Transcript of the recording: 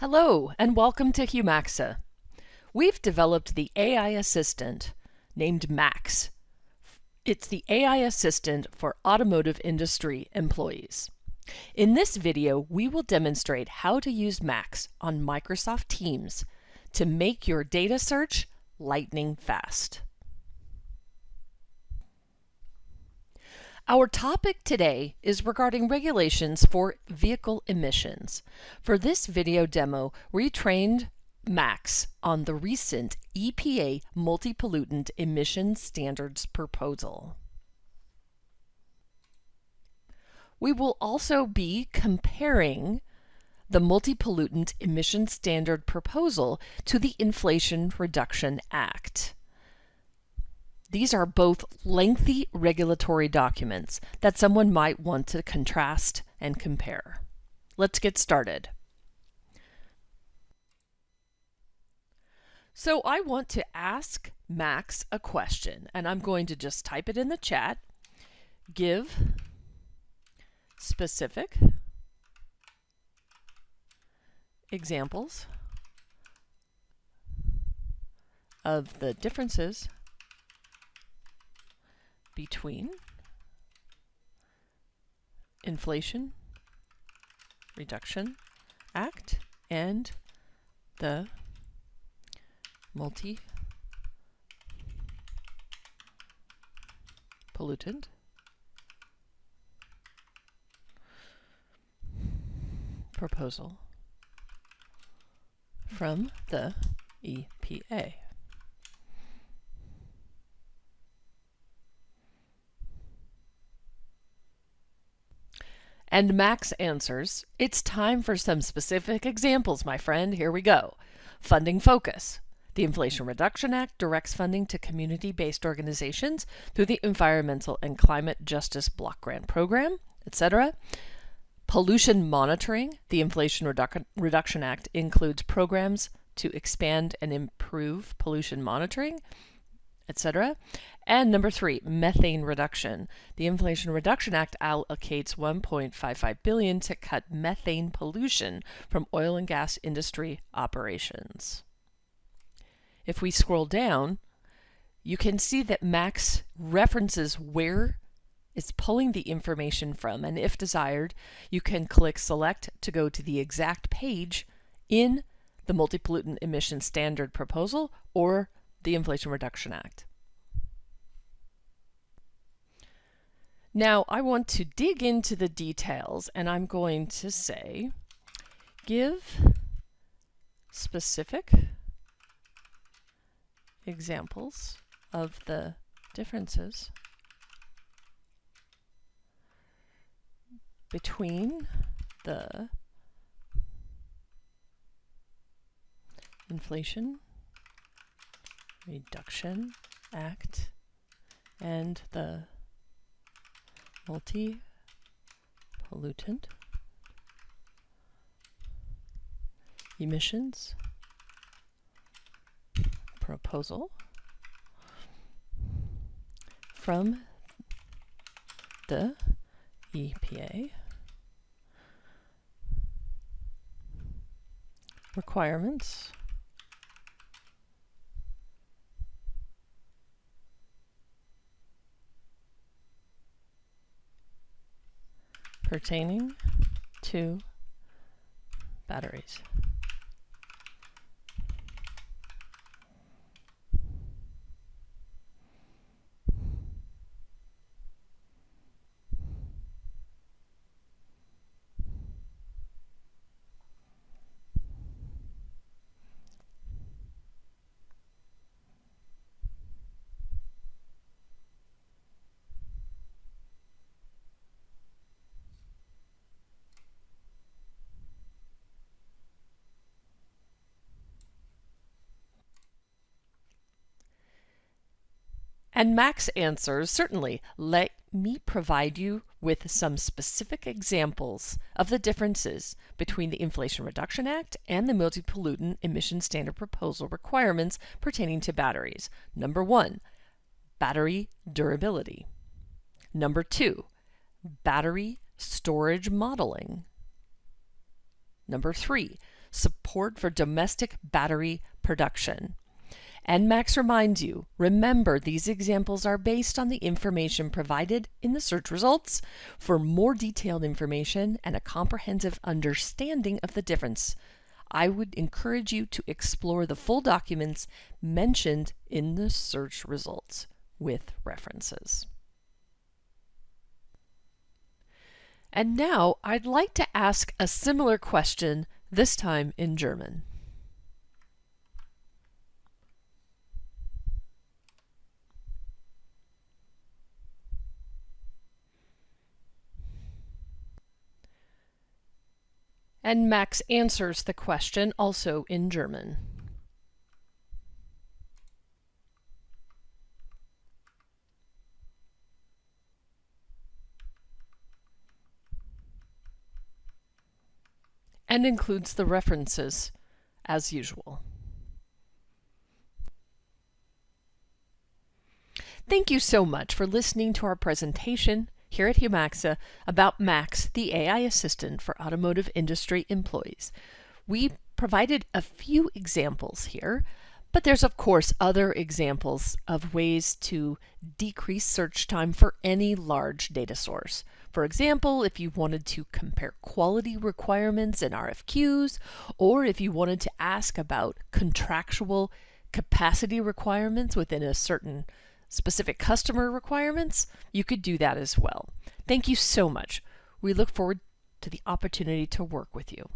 Hello, and welcome to Humaxa. We've developed the AI assistant named Max. It's the AI assistant for automotive industry employees. In this video, we will demonstrate how to use Max on Microsoft Teams to make your data search lightning fast. Our topic today is regarding regulations for vehicle emissions. For this video demo, we trained Max on the recent EPA multi-pollutant emissions standards proposal. We will also be comparing the multi-pollutant emissions standard proposal to the Inflation Reduction Act. These are both lengthy regulatory documents that someone might want to contrast and compare. Let's get started. So I want to ask Max a question, and I'm going to just type it in the chat. Give specific examples of the differences between Inflation Reduction Act and the multi-pollutant proposal from the EPA. And Max answers, "It's time for some specific examples, my friend. Here we go. Funding focus. The Inflation Reduction Act directs funding to community-based organizations through the Environmental and Climate Justice Block Grant Program, etc. Pollution monitoring. The Inflation Reduction Act includes programs to expand and improve pollution monitoring, etc. And number 3, methane reduction. The Inflation Reduction Act allocates $1.55 billion to cut methane pollution from oil and gas industry operations. If we scroll down, you can see that Max references where it's pulling the information from, and if desired, you can click Select to go to the exact page in the Multi-Pollutant Emission Standard Proposal or the Inflation Reduction Act. Now I want to dig into the details, and I'm going to say, give specific examples of the differences between the Inflation Reduction Act and the multi-pollutant emissions proposal from the EPA. Requirements pertaining to batteries. And Max answers, certainly, let me provide you with some specific examples of the differences between the Inflation Reduction Act and the Multi-Pollutant Emission Standard Proposal requirements pertaining to batteries. Number 1, battery durability. Number 2, battery storage modeling. Number 3, support for domestic battery production. And Max reminds you, remember these examples are based on the information provided in the search results. For more detailed information and a comprehensive understanding of the difference, I would encourage you to explore the full documents mentioned in the search results with references. And now I'd like to ask a similar question, this time in German. And Max answers the question also in German. And includes the references as usual. Thank you so much for listening to our presentation here at Humaxa about Max, the AI assistant for automotive industry employees. We provided a few examples here, but there's of course other examples of ways to decrease search time for any large data source. For example, if you wanted to compare quality requirements in RFQs, or if you wanted to ask about contractual capacity requirements within a certain specific customer requirements, you could do that as well. Thank you so much. We look forward to the opportunity to work with you.